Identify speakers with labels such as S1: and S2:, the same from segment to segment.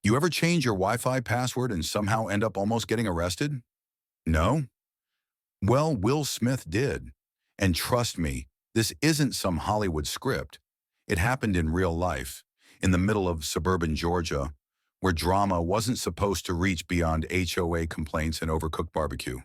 S1: You ever change your Wi-Fi password and somehow end up almost getting arrested? No? Well, Will Smith did. And trust me, this isn't some Hollywood script. It happened in real life, in the middle of suburban Georgia, where drama wasn't supposed to reach beyond HOA complaints and overcooked barbecue.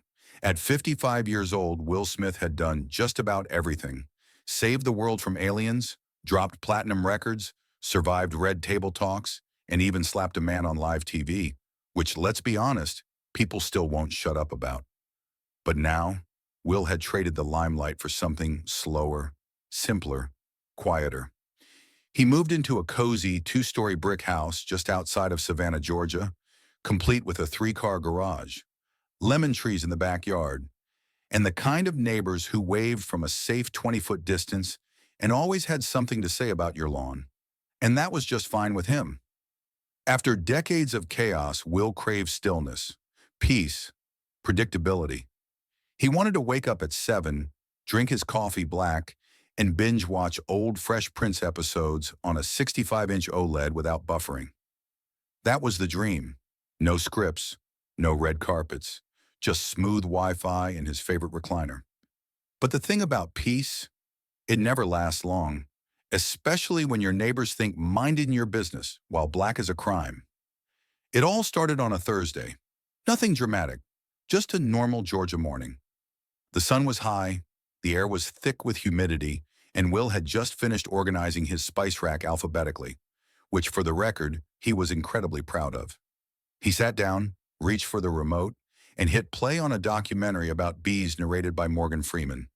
S1: At 55 years old, Will Smith had done just about everything. Saved the world from aliens, dropped platinum records, survived red table talks, and even slapped a man on live TV, which, let's be honest, people still won't shut up about. But now, Will had traded the limelight for something slower, simpler, quieter. He moved into a cozy two-story brick house just outside of Savannah, Georgia, complete with a three-car garage, lemon trees in the backyard, and the kind of neighbors who waved from a safe 20-foot distance and always had something to say about your lawn. And that was just fine with him. After decades of chaos, Will craved stillness, peace, predictability. He wanted to wake up at 7, drink his coffee black, and binge-watch old Fresh Prince episodes on a 65-inch OLED without buffering. That was the dream. No scripts, no red carpets, just smooth Wi-Fi and his favorite recliner. But the thing about peace, it never lasts long, especially when your neighbors think minding your business while black is a crime. It all started on a Thursday. Nothing dramatic, just a normal Georgia morning. The sun was high, the air was thick with humidity, and Will had just finished organizing his spice rack alphabetically, which, for the record, he was incredibly proud of. He sat down, reached for the remote, and hit play on a documentary about bees narrated by Morgan Freeman.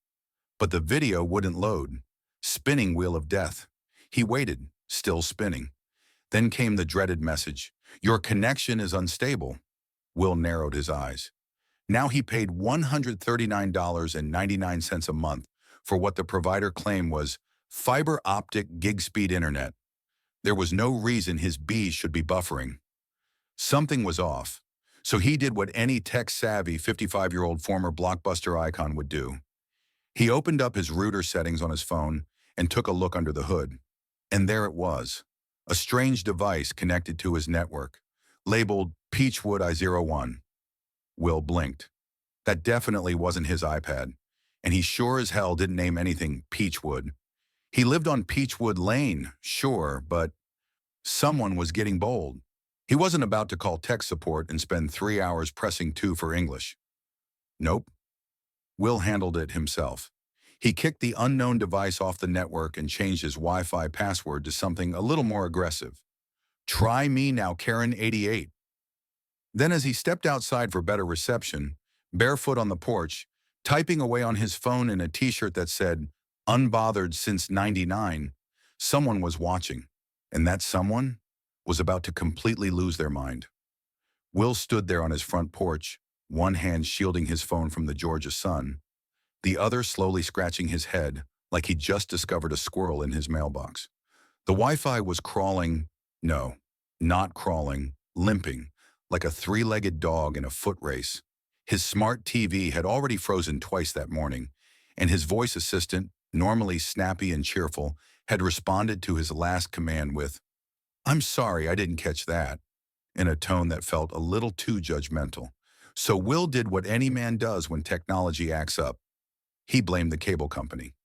S1: But the video wouldn't load. Spinning wheel of death. He waited, still spinning. Then came the dreaded message. Your connection is unstable. Will narrowed his eyes. Now he paid $139.99 a month for what the provider claimed was fiber optic gig speed internet. There was no reason his bees should be buffering. Something was off, so he did what any tech-savvy 55-year-old former Blockbuster icon would do. He opened up his router settings on his phone and took a look under the hood. And there it was, a strange device connected to his network, labeled Peachwood I01. Will blinked. That definitely wasn't his iPad, and he sure as hell didn't name anything Peachwood. He lived on Peachwood Lane, sure, but someone was getting bold. He wasn't about to call tech support and spend 3 hours pressing 2 for English. Nope. Will handled it himself. He kicked the unknown device off the network and changed his Wi-Fi password to something a little more aggressive. Try me now, Karen 88. Then as he stepped outside for better reception, barefoot on the porch, typing away on his phone in a t-shirt that said, "Unbothered since '99, someone was watching, and that someone was about to completely lose their mind. Will stood there on his front porch, one hand shielding his phone from the Georgia sun, the other slowly scratching his head like he'd just discovered a squirrel in his mailbox. The Wi-Fi was crawling, no, not crawling, limping, like a three-legged dog in a foot race. His smart TV had already frozen twice that morning, and his voice assistant, normally snappy and cheerful, had responded to his last command with, "I'm sorry, I didn't catch that," in a tone that felt a little too judgmental. So Will did what any man does when technology acts up. He blamed the cable company.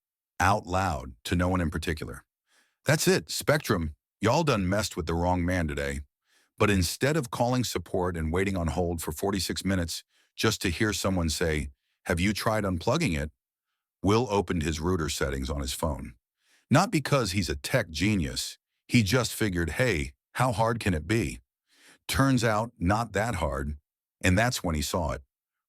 S1: Out loud, to no one in particular. "That's it, Spectrum, y'all done messed with the wrong man today." But instead of calling support and waiting on hold for 46 minutes just to hear someone say, "Have you tried unplugging it?" Will opened his router settings on his phone. Not because he's a tech genius. He just figured, hey, how hard can it be? Turns out, not that hard. And that's when he saw it.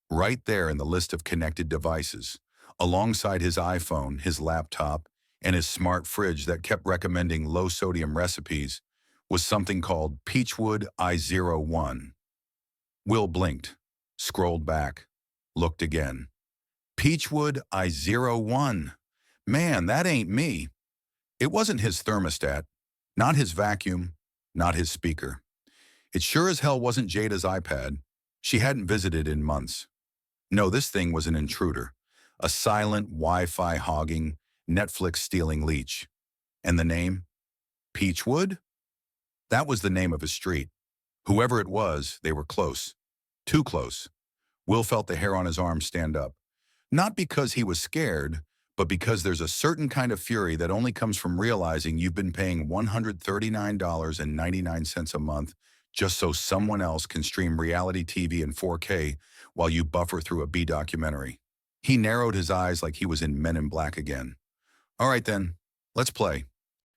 S1: Right there in the list of connected devices. Alongside his iPhone, his laptop, and his smart fridge that kept recommending low-sodium recipes, was something called Peachwood I01. Will blinked, scrolled back, looked again. Peachwood I01. Man, that ain't me. It wasn't his thermostat, not his vacuum, not his speaker. It sure as hell wasn't Jada's iPad. She hadn't visited in months. No, this thing was an intruder, a silent Wi-Fi hogging, Netflix-stealing leech. And the name? Peachwood? That was the name of his street. Whoever it was, they were close. Too close. Will felt the hair on his arm stand up. Not because he was scared, but because there's a certain kind of fury that only comes from realizing you've been paying $139.99 a month just so someone else can stream reality TV in 4K while you buffer through a B documentary. He narrowed his eyes like he was in Men in Black again. All right then, let's play.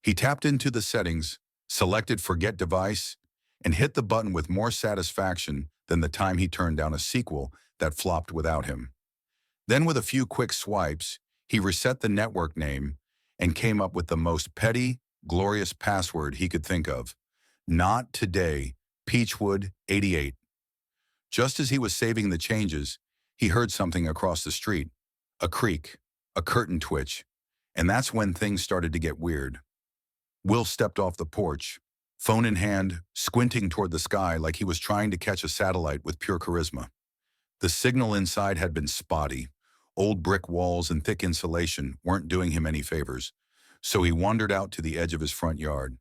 S1: He tapped into the settings, selected Forget Device, and hit the button with more satisfaction than the time he turned down a sequel that flopped without him. Then with a few quick swipes, he reset the network name and came up with the most petty, glorious password he could think of. Not today, Peachwood 88. Just as he was saving the changes, he heard something across the street. A creak, a curtain twitch, and that's when things started to get weird. Will stepped off the porch, phone in hand, squinting toward the sky like he was trying to catch a satellite with pure charisma. The signal inside had been spotty. Old brick walls and thick insulation weren't doing him any favors, so he wandered out to the edge of his front yard,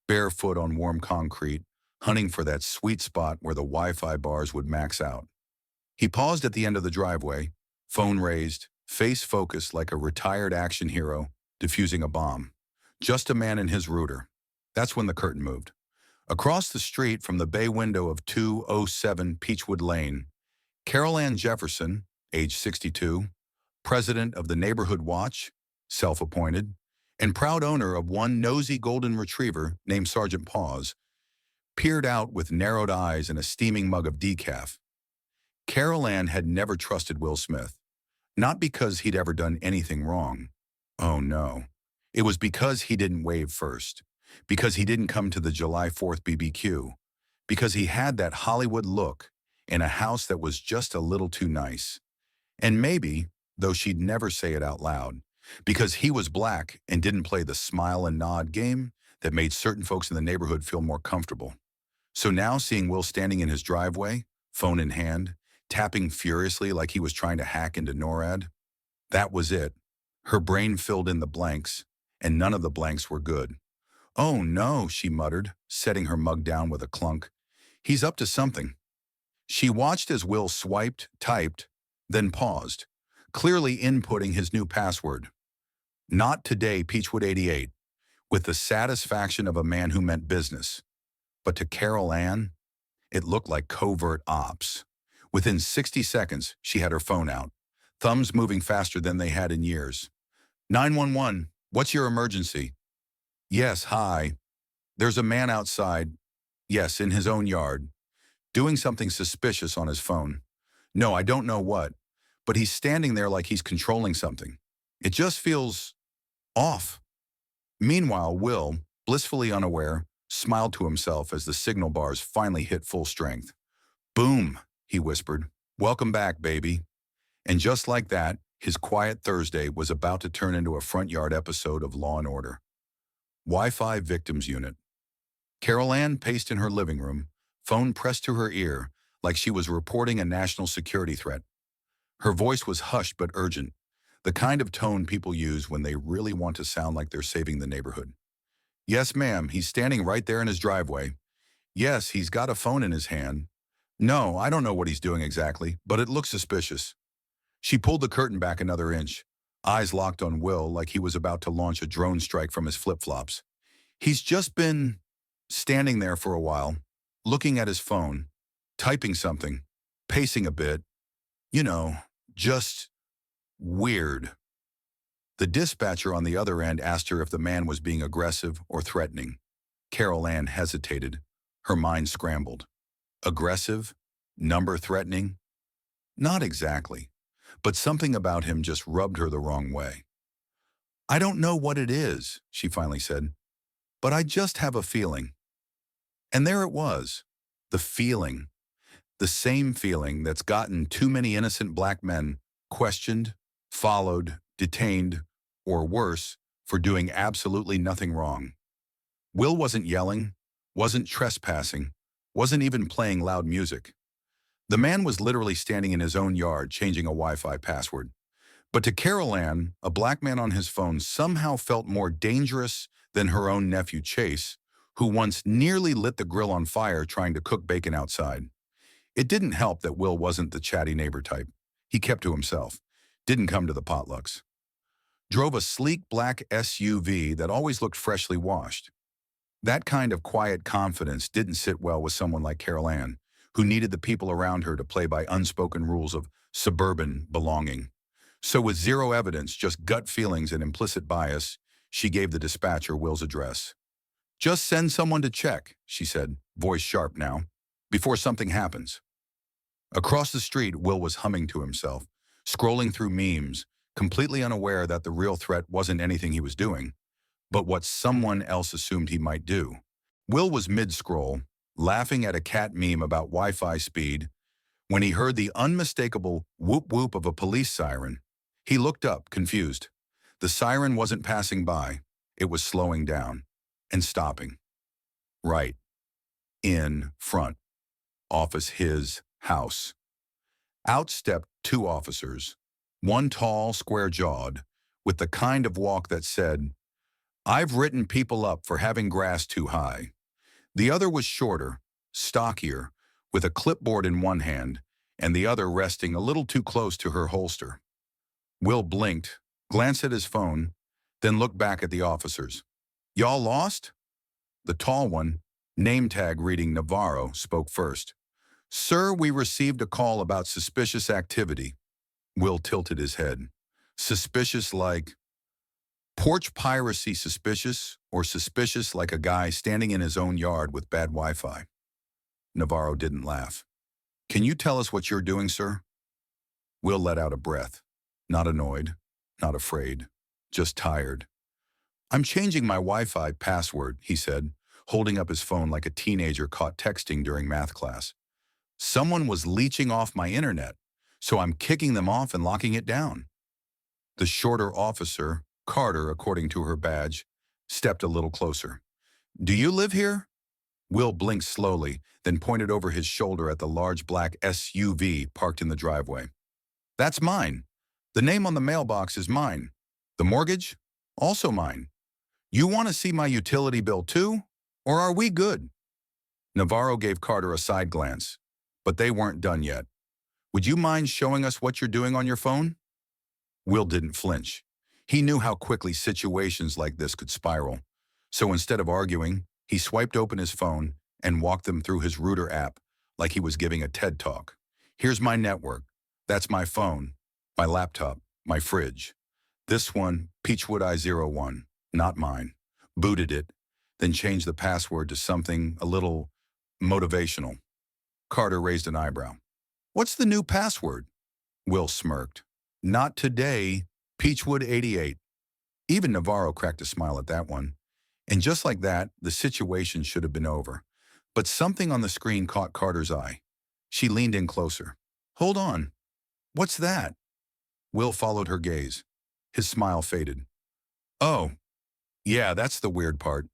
S1: barefoot on warm concrete, hunting for that sweet spot where the Wi-Fi bars would max out. He paused at the end of the driveway, phone raised, face focused like a retired action hero defusing a bomb. Just a man and his router. That's when the curtain moved. Across the street from the bay window of 207 Peachwood Lane, Carol Ann Jefferson, age 62, president of the Neighborhood Watch, self-appointed, and proud owner of one nosy golden retriever named Sergeant Paws, peered out with narrowed eyes and a steaming mug of decaf. Carol Ann had never trusted Will Smith, not because he'd ever done anything wrong. Oh no. It was because he didn't wave first, because he didn't come to the July 4th BBQ, because he had that Hollywood look in a house that was just a little too nice. And maybe, though she'd never say it out loud, because he was black and didn't play the smile and nod game that made certain folks in the neighborhood feel more comfortable. So now seeing Will standing in his driveway, phone in hand, tapping furiously like he was trying to hack into NORAD, that was it. Her brain filled in the blanks, and none of the blanks were good. Oh no, she muttered, setting her mug down with a clunk. He's up to something. She watched as Will swiped, typed, then paused, clearly inputting his new password. Not today, Peachwood 88, with the satisfaction of a man who meant business. But to Carol Ann, it looked like covert ops. Within 60 seconds, she had her phone out, thumbs moving faster than they had in years. 911, what's your emergency? Yes, hi. There's a man outside, yes, in his own yard, doing something suspicious on his phone. No, I don't know what, but he's standing there like he's controlling something. It just feels off. Meanwhile, Will, blissfully unaware, smiled to himself as the signal bars finally hit full strength. Boom, he whispered. Welcome back, baby. And just like that, his quiet Thursday was about to turn into a front yard episode of Law & Order. Wi-Fi Victims Unit. Carol Ann paced in her living room, phone pressed to her ear, like she was reporting a national security threat. Her voice was hushed but urgent, the kind of tone people use when they really want to sound like they're saving the neighborhood. Yes, ma'am, he's standing right there in his driveway. Yes, he's got a phone in his hand. No, I don't know what he's doing exactly, but it looks suspicious. She pulled the curtain back another inch, eyes locked on Will like he was about to launch a drone strike from his flip-flops. He's just been standing there for a while, looking at his phone, typing something, pacing a bit. You know, just weird. The dispatcher on the other end asked her if the man was being aggressive or threatening. Carol Ann hesitated, her mind scrambled. Aggressive? Number threatening? Not exactly, but something about him just rubbed her the wrong way. I don't know what it is, she finally said, but I just have a feeling. And there it was, the feeling. The same feeling that's gotten too many innocent black men questioned, followed, detained, or worse, for doing absolutely nothing wrong. Will wasn't yelling, wasn't trespassing, wasn't even playing loud music. The man was literally standing in his own yard changing a Wi-Fi password. But to Carol Ann, a black man on his phone somehow felt more dangerous than her own nephew Chase, who once nearly lit the grill on fire trying to cook bacon outside. It didn't help that Will wasn't the chatty neighbor type. He kept to himself, didn't come to the potlucks. Drove a sleek black SUV that always looked freshly washed. That kind of quiet confidence didn't sit well with someone like Carol Ann, who needed the people around her to play by unspoken rules of suburban belonging. So with zero evidence, just gut feelings and implicit bias, she gave the dispatcher Will's address. "Just send someone to check," she said, voice sharp now, "before something happens." Across the street, Will was humming to himself, scrolling through memes, completely unaware that the real threat wasn't anything he was doing, but what someone else assumed he might do. Will was mid-scroll, laughing at a cat meme about Wi-Fi speed, when he heard the unmistakable whoop-whoop of a police siren. He looked up, confused. The siren wasn't passing by. It was slowing down and stopping. Right in front. Office his house. Out stepped two officers, one tall, square-jawed, with the kind of walk that said, "I've written people up for having grass too high." The other was shorter, stockier, with a clipboard in one hand and the other resting a little too close to her holster. Will blinked, glanced at his phone, then looked back at the officers. "Y'all lost?" The tall one, name tag reading Navarro, spoke first. "Sir, we received a call about suspicious activity." Will tilted his head. Suspicious like porch piracy suspicious, or suspicious like a guy standing in his own yard with bad Wi-Fi? Navarro didn't laugh. "Can you tell us what you're doing, sir?" Will let out a breath. Not annoyed, not afraid, just tired. "I'm changing my Wi-Fi password," he said, holding up his phone like a teenager caught texting during math class. "Someone was leeching off my internet, so I'm kicking them off and locking it down." The shorter officer, Carter according to her badge, stepped a little closer. "Do you live here?" Will blinked slowly, then pointed over his shoulder at the large black SUV parked in the driveway. "That's mine. The name on the mailbox is mine. The mortgage? Also mine. You want to see my utility bill too? Or are we good?" Navarro gave Carter a side glance, but they weren't done yet. "Would you mind showing us what you're doing on your phone?" Will didn't flinch. He knew how quickly situations like this could spiral. So instead of arguing, he swiped open his phone and walked them through his router app like he was giving a TED Talk. "Here's my network. That's my phone, my laptop, my fridge. This one, Peachwood I01, not mine." Booted it, then changed the password to something a little motivational. Carter raised an eyebrow. "What's the new password?" Will smirked. "Not today, Peachwood 88. Even Navarro cracked a smile at that one. And just like that, the situation should have been over. But something on the screen caught Carter's eye. She leaned in closer. "Hold on. What's that?" Will followed her gaze. His smile faded. "Oh, yeah, that's the weird part."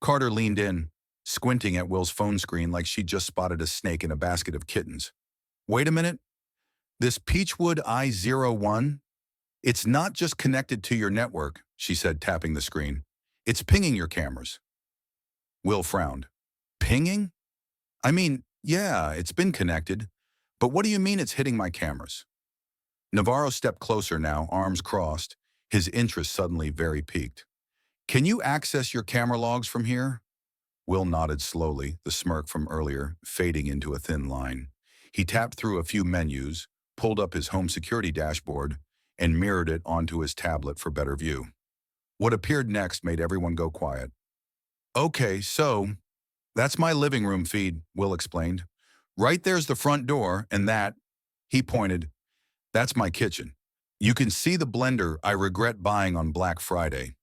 S1: Carter leaned in, squinting at Will's phone screen like she'd just spotted a snake in a basket of kittens. "Wait a minute. This Peachwood I01? It's not just connected to your network," she said, tapping the screen. "It's pinging your cameras." Will frowned. "Pinging? I mean, yeah, it's been connected. But what do you mean it's hitting my cameras?" Navarro stepped closer now, arms crossed, his interest suddenly very piqued. "Can you access your camera logs from here?" Will nodded slowly, the smirk from earlier fading into a thin line. He tapped through a few menus, pulled up his home security dashboard, and mirrored it onto his tablet for better view. What appeared next made everyone go quiet. "Okay, so that's my living room feed," Will explained. "Right there's the front door, and that," he pointed, "that's my kitchen. You can see the blender I regret buying on Black Friday."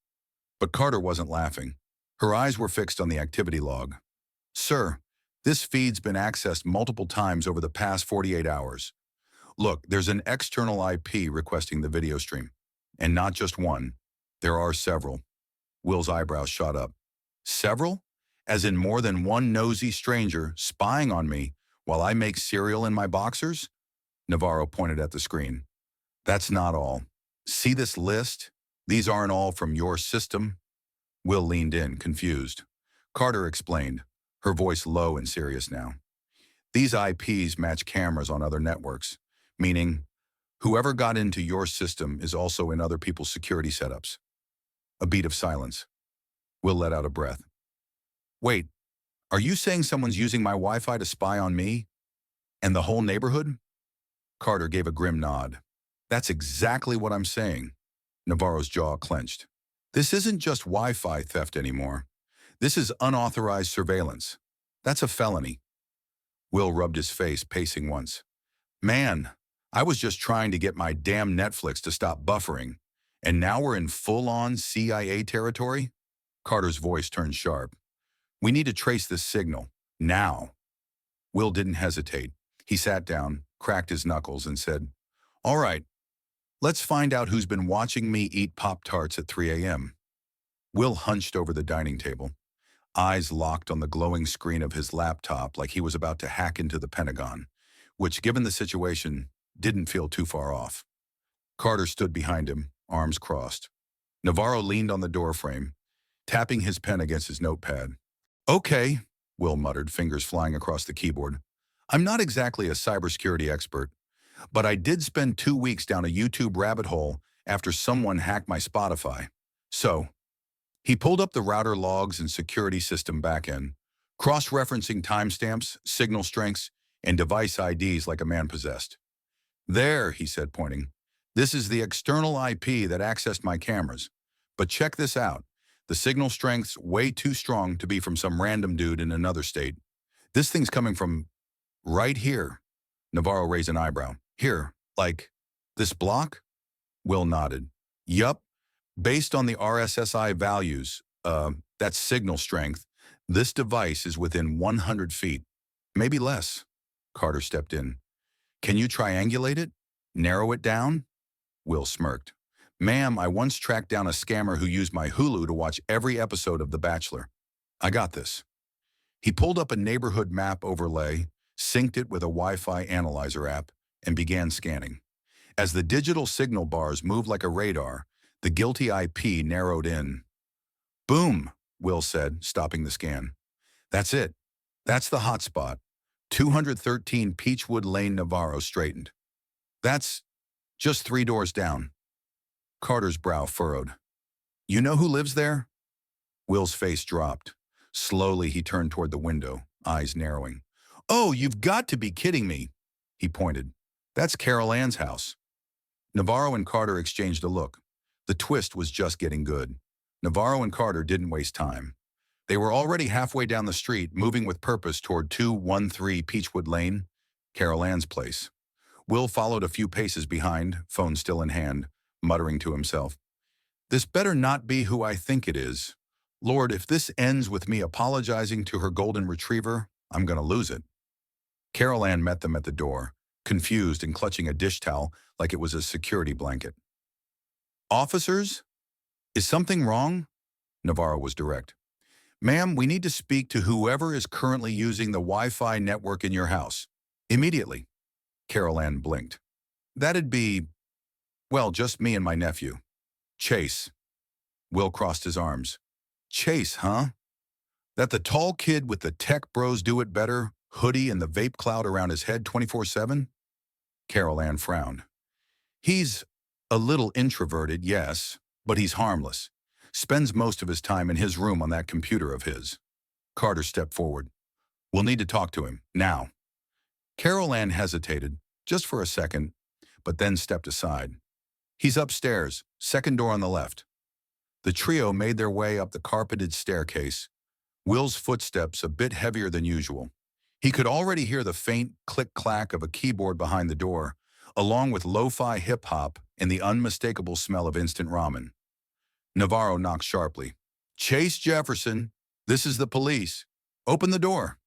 S1: But Carter wasn't laughing. Her eyes were fixed on the activity log. "Sir, this feed's been accessed multiple times over the past 48 hours. Look, there's an external IP requesting the video stream. And not just one. There are several." Will's eyebrows shot up. "Several? As in more than one nosy stranger spying on me while I make cereal in my boxers?" Navarro pointed at the screen. "That's not all. See this list? These aren't all from your system." Will leaned in, confused. Carter explained, her voice low and serious now. These IPs match cameras on other networks, meaning whoever got into your system is also in other people's security setups. A beat of silence. Will let out a breath. Wait, are you saying someone's using my Wi-Fi to spy on me? And the whole neighborhood? Carter gave a grim nod. That's exactly what I'm saying. Navarro's jaw clenched. This isn't just Wi-Fi theft anymore. This is unauthorized surveillance. That's a felony. Will rubbed his face, pacing once. Man, I was just trying to get my damn Netflix to stop buffering, and now we're in full-on CIA territory? Carter's voice turned sharp. We need to trace this signal. Now. Will didn't hesitate. He sat down, cracked his knuckles, and said, All right, let's find out who's been watching me eat Pop-Tarts at 3 a.m. Will hunched over the dining table, eyes locked on the glowing screen of his laptop like he was about to hack into the Pentagon, which, given the situation, didn't feel too far off. Carter stood behind him, arms crossed. Navarro leaned on the doorframe, tapping his pen against his notepad. Okay, Will muttered, fingers flying across the keyboard. I'm not exactly a cybersecurity expert, but I did spend 2 weeks down a YouTube rabbit hole after someone hacked my Spotify. So, he pulled up the router logs and security system backend, cross-referencing timestamps, signal strengths, and device IDs like a man possessed. There, he said, pointing. This is the external IP that accessed my cameras. But check this out. The signal strength's way too strong to be from some random dude in another state. This thing's coming from right here. Navarro raised an eyebrow. Here, like this block? Will nodded. Yup. Based on the RSSI values, that's signal strength, this device is within 100 feet. Maybe less. Carter stepped in. Can you triangulate it? Narrow it down? Will smirked. Ma'am, I once tracked down a scammer who used my Hulu to watch every episode of The Bachelor. I got this. He pulled up a neighborhood map overlay, synced it with a Wi-Fi analyzer app, and began scanning. As the digital signal bars moved like a radar, the guilty IP narrowed in. Boom, Will said, stopping the scan. That's it. That's the hotspot. 213 Peachwood Lane, Navarro straightened. That's just 3 doors down. Carter's brow furrowed. You know who lives there? Will's face dropped. Slowly, he turned toward the window, eyes narrowing. Oh, you've got to be kidding me, he pointed. That's Carol Ann's house. Navarro and Carter exchanged a look. The twist was just getting good. Navarro and Carter didn't waste time. They were already halfway down the street, moving with purpose toward 213 Peachwood Lane, Carol Ann's place. Will followed a few paces behind, phone still in hand, muttering to himself. This better not be who I think it is. Lord, if this ends with me apologizing to her golden retriever, I'm going to lose it. Carol Ann met them at the door, confused and clutching a dish towel like it was a security blanket. Officers? Is something wrong? Navarro was direct. Ma'am, we need to speak to whoever is currently using the Wi-Fi network in your house. Immediately. Carol Ann blinked. That'd be, well, just me and my nephew. Chase. Will crossed his arms. Chase, huh? That the tall kid with the tech bros do it better, hoodie and the vape cloud around his head 24/7? Carol Ann frowned. He's a little introverted, yes, but he's harmless. Spends most of his time in his room on that computer of his. Carter stepped forward. We'll need to talk to him, now. Carol Ann hesitated, just for a second, but then stepped aside. He's upstairs, second door on the left. The trio made their way up the carpeted staircase, Will's footsteps a bit heavier than usual. He could already hear the faint click-clack of a keyboard behind the door, along with lo-fi hip-hop and the unmistakable smell of instant ramen. Navarro knocked sharply. Chase Jefferson, this is the police. Open the door.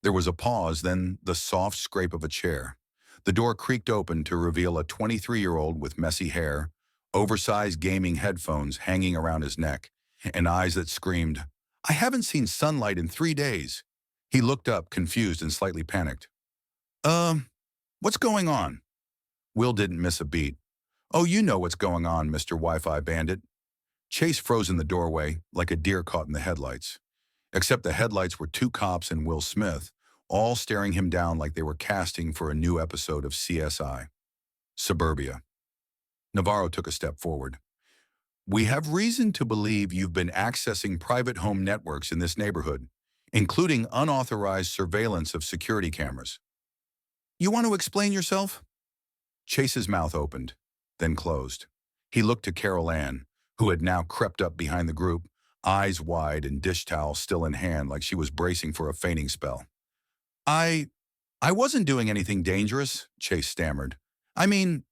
S1: There was a pause, then the soft scrape of a chair. The door creaked open to reveal a 23-year-old with messy hair, oversized gaming headphones hanging around his neck, and eyes that screamed, I haven't seen sunlight in 3 days. He looked up, confused and slightly panicked. What's going on? Will didn't miss a beat. Oh, you know what's going on, Mr. Wi-Fi Bandit. Chase froze in the doorway, like a deer caught in the headlights. except the headlights were two cops and Will Smith, all staring him down like they were casting for a new episode of CSI. Suburbia. Navarro took a step forward. We have reason to believe you've been accessing private home networks in this neighborhood, including unauthorized surveillance of security cameras. You want to explain yourself? Chase's mouth opened, then closed. He looked to Carol Ann, who had now crept up behind the group, eyes wide and dish towel still in hand like she was bracing for a fainting spell. I wasn't doing anything dangerous, Chase stammered. I mean,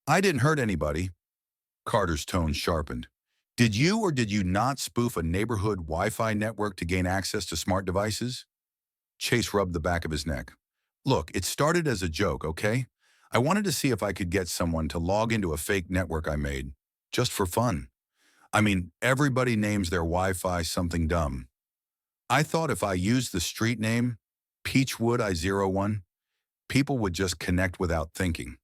S1: I didn't hurt anybody. Carter's tone sharpened. Did you or did you not spoof a neighborhood Wi-Fi network to gain access to smart devices? Chase rubbed the back of his neck. Look, it started as a joke, okay? I wanted to see if I could get someone to log into a fake network I made, just for fun. I mean, everybody names their Wi-Fi something dumb. I thought if I used the street name, Peachwood I-01, people would just connect without thinking.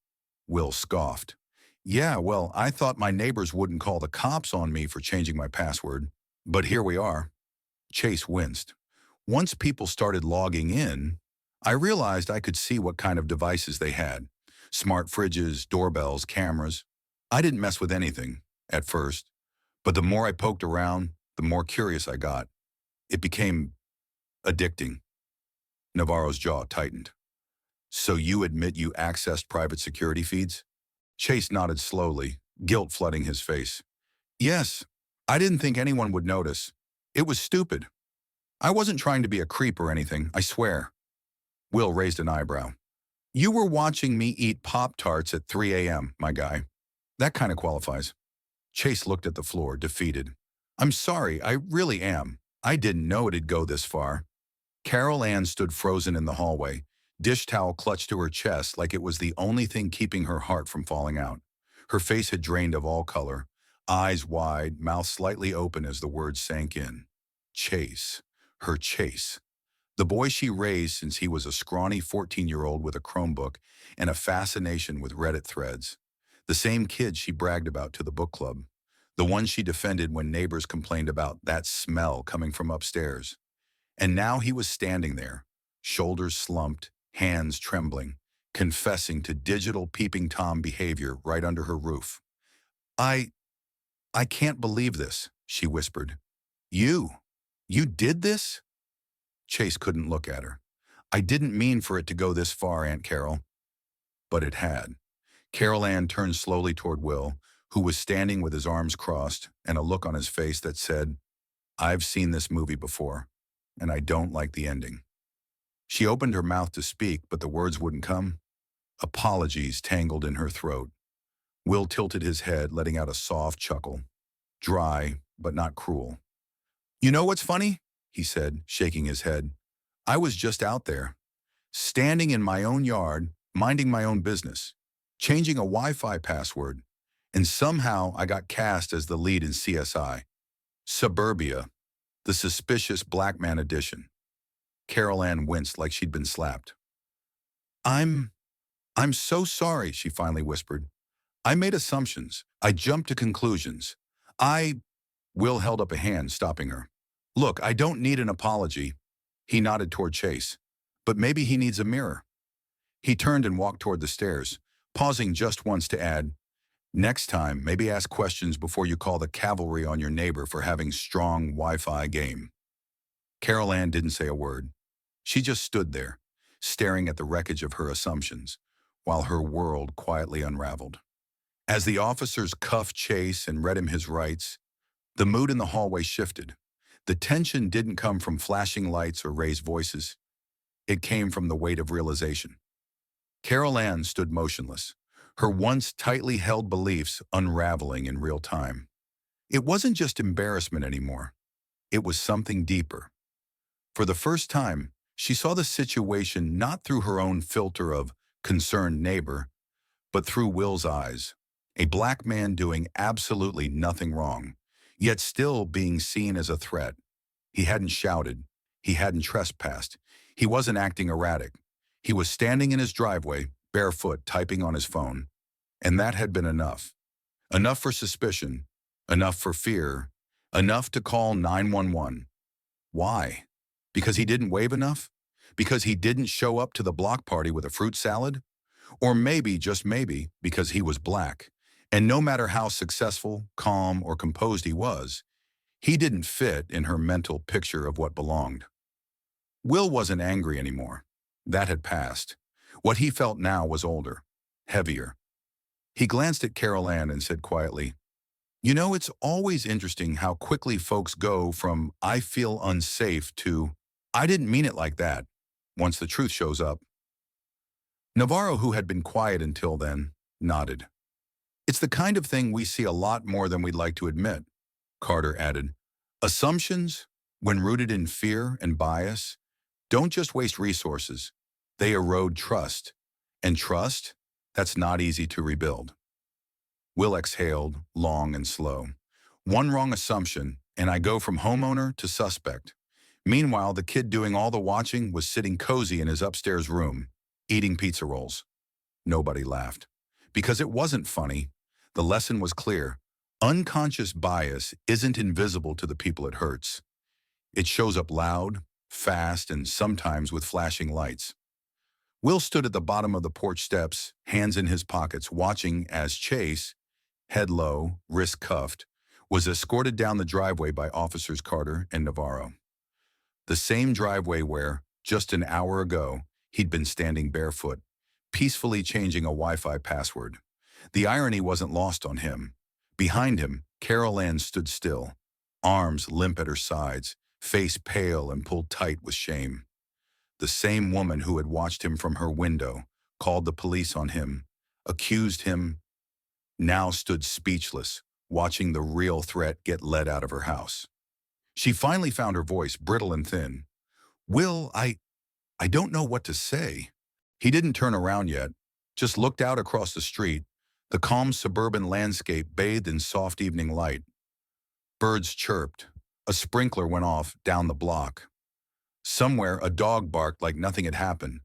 S1: Will scoffed. Yeah, well, I thought my neighbors wouldn't call the cops on me for changing my password. But here we are. Chase winced. Once people started logging in, I realized I could see what kind of devices they had. Smart fridges, doorbells, cameras. I didn't mess with anything, at first. But the more I poked around, the more curious I got. It became addicting. Navarro's jaw tightened. So you admit you accessed private security feeds? Chase nodded slowly, guilt flooding his face. Yes, I didn't think anyone would notice. It was stupid. I wasn't trying to be a creep or anything, I swear. Will raised an eyebrow. You were watching me eat Pop-Tarts at 3 a.m., my guy. That kind of qualifies. Chase looked at the floor, defeated. I'm sorry, I really am. I didn't know it'd go this far. Carol Ann stood frozen in the hallway, dish towel clutched to her chest like it was the only thing keeping her heart from falling out. Her face had drained of all color, eyes wide, mouth slightly open as the words sank in. Chase. Her Chase. The boy she raised since he was a scrawny 14-year-old with a Chromebook and a fascination with Reddit threads. The same kid she bragged about to the book club. The one she defended when neighbors complained about that smell coming from upstairs. And now he was standing there, shoulders slumped, hands trembling, confessing to digital peeping Tom behavior right under her roof. I can't believe this, she whispered. You did this? Chase couldn't look at her. I didn't mean for it to go this far, Aunt Carol. But it had. Carol Ann turned slowly toward Will, who was standing with his arms crossed and a look on his face that said, I've seen this movie before, and I don't like the ending. She opened her mouth to speak, but the words wouldn't come. Apologies tangled in her throat. Will tilted his head, letting out a soft chuckle. Dry, but not cruel. You know what's funny? He said, shaking his head. I was just out there, standing in my own yard, minding my own business, changing a Wi-Fi password, and somehow I got cast as the lead in CSI. Suburbia, the suspicious black man edition. Carol Ann winced like she'd been slapped. I'm so sorry, she finally whispered. I made assumptions. I jumped to conclusions. Will held up a hand, stopping her. Look, I don't need an apology. He nodded toward Chase. But maybe he needs a mirror. He turned and walked toward the stairs, pausing just once to add, next time, maybe ask questions before you call the cavalry on your neighbor for having strong Wi-Fi game. Carol Ann didn't say a word. She just stood there, staring at the wreckage of her assumptions, while her world quietly unraveled. As the officers cuffed Chase and read him his rights, the mood in the hallway shifted. The tension didn't come from flashing lights or raised voices. It came from the weight of realization. Carol Ann stood motionless, her once tightly held beliefs unraveling in real time. It wasn't just embarrassment anymore. It was something deeper. For the first time, she saw the situation not through her own filter of concerned neighbor, but through Will's eyes. A black man doing absolutely nothing wrong, yet still being seen as a threat. He hadn't shouted. He hadn't trespassed. He wasn't acting erratic. He was standing in his driveway, barefoot, typing on his phone. And that had been enough. Enough for suspicion, enough for fear, enough to call 911. Why? Because he didn't wave enough? Because he didn't show up to the block party with a fruit salad? Or maybe, just maybe, because he was black. And no matter how successful, calm, or composed he was, he didn't fit in her mental picture of what belonged. Will wasn't angry anymore. That had passed. What he felt now was older, heavier. He glanced at Carol Ann and said quietly, "You know, it's always interesting how quickly folks go from 'I feel unsafe' to 'I didn't mean it like that' once the truth shows up." Navarro, who had been quiet until then, nodded. "It's the kind of thing we see a lot more than we'd like to admit," Carter added. "Assumptions, when rooted in fear and bias, don't just waste resources. They erode trust. And trust, that's not easy to rebuild." Will exhaled, long and slow. "One wrong assumption, and I go from homeowner to suspect." Meanwhile, the kid doing all the watching was sitting cozy in his upstairs room, eating pizza rolls. Nobody laughed. Because it wasn't funny. The lesson was clear. Unconscious bias isn't invisible to the people it hurts. It shows up loud, fast, and sometimes with flashing lights. Will stood at the bottom of the porch steps, hands in his pockets, watching as Chase, head low, wrist cuffed, was escorted down the driveway by officers Carter and Navarro. The same driveway where, just an hour ago, he'd been standing barefoot, peacefully changing a Wi-Fi password. The irony wasn't lost on him. Behind him, Carol Ann stood still, arms limp at her sides, face pale and pulled tight with shame. The same woman who had watched him from her window, called the police on him, accused him, now stood speechless, watching the real threat get let out of her house. She finally found her voice, brittle and thin. "Will, I don't know what to say." He didn't turn around yet, just looked out across the street, the calm suburban landscape bathed in soft evening light. Birds chirped. A sprinkler went off down the block. Somewhere, a dog barked like nothing had happened.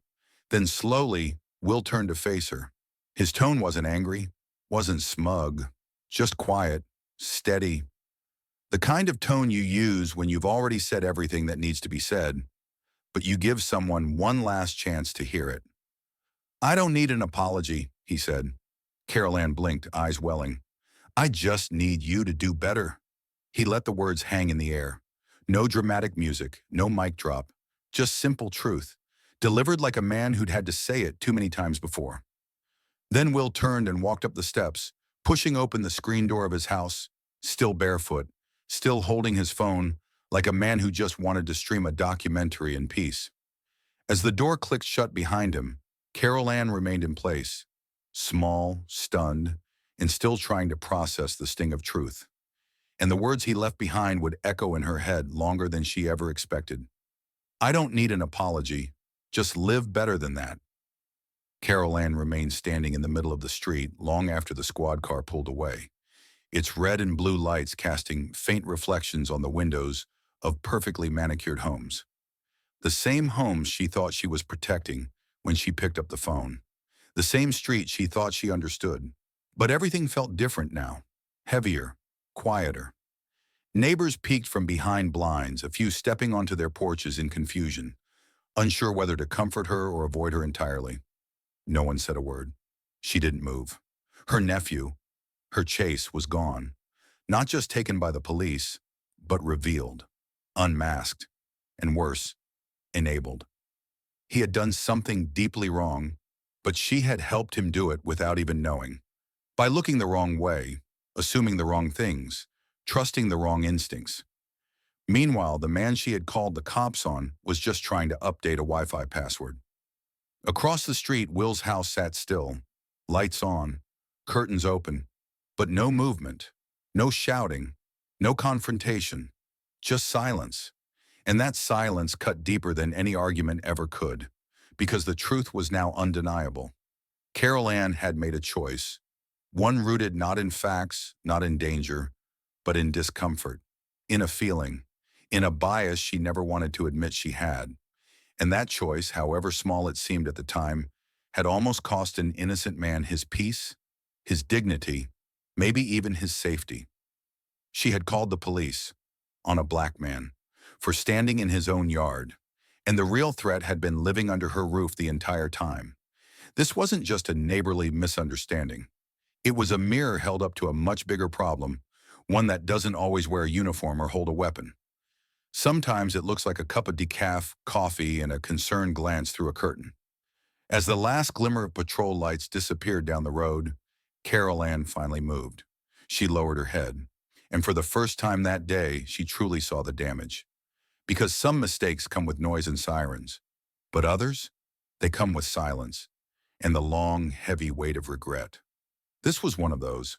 S1: Then slowly, Will turned to face her. His tone wasn't angry, wasn't smug, just quiet, steady. The kind of tone you use when you've already said everything that needs to be said, but you give someone one last chance to hear it. "I don't need an apology," he said. Carol Ann blinked, eyes welling. "I just need you to do better." He let the words hang in the air. No dramatic music, no mic drop, just simple truth, delivered like a man who'd had to say it too many times before. Then Will turned and walked up the steps, pushing open the screen door of his house, still barefoot, still holding his phone, like a man who just wanted to stream a documentary in peace. As the door clicked shut behind him, Carol Ann remained in place, small, stunned, and still trying to process the sting of truth. And the words he left behind would echo in her head longer than she ever expected. "I don't need an apology. Just live better than that." Carol Ann remained standing in the middle of the street long after the squad car pulled away, its red and blue lights casting faint reflections on the windows of perfectly manicured homes. The same homes she thought she was protecting when she picked up the phone. The same street she thought she understood. But everything felt different now, heavier, quieter. Neighbors peeked from behind blinds, a few stepping onto their porches in confusion, unsure whether to comfort her or avoid her entirely. No one said a word. She didn't move. Her nephew, her Chase, was gone. Not just taken by the police, but revealed, unmasked, and worse, enabled. He had done something deeply wrong, but she had helped him do it without even knowing. By looking the wrong way, assuming the wrong things, trusting the wrong instincts. Meanwhile, the man she had called the cops on was just trying to update a Wi-Fi password. Across the street, Will's house sat still, lights on, curtains open, but no movement, no shouting, no confrontation, just silence. And that silence cut deeper than any argument ever could, because the truth was now undeniable. Carol Ann had made a choice, one rooted not in facts, not in danger, but in discomfort, in a feeling, in a bias she never wanted to admit she had. And that choice, however small it seemed at the time, had almost cost an innocent man his peace, his dignity, maybe even his safety. She had called the police on a black man. for standing in his own yard, and the real threat had been living under her roof the entire time. This wasn't just a neighborly misunderstanding. It was a mirror held up to a much bigger problem, one that doesn't always wear a uniform or hold a weapon. Sometimes it looks like a cup of decaf, coffee, and a concerned glance through a curtain. As the last glimmer of patrol lights disappeared down the road, Carol Ann finally moved. She lowered her head, and for the first time that day, she truly saw the damage. Because some mistakes come with noise and sirens, but others, they come with silence and the long, heavy weight of regret. This was one of those.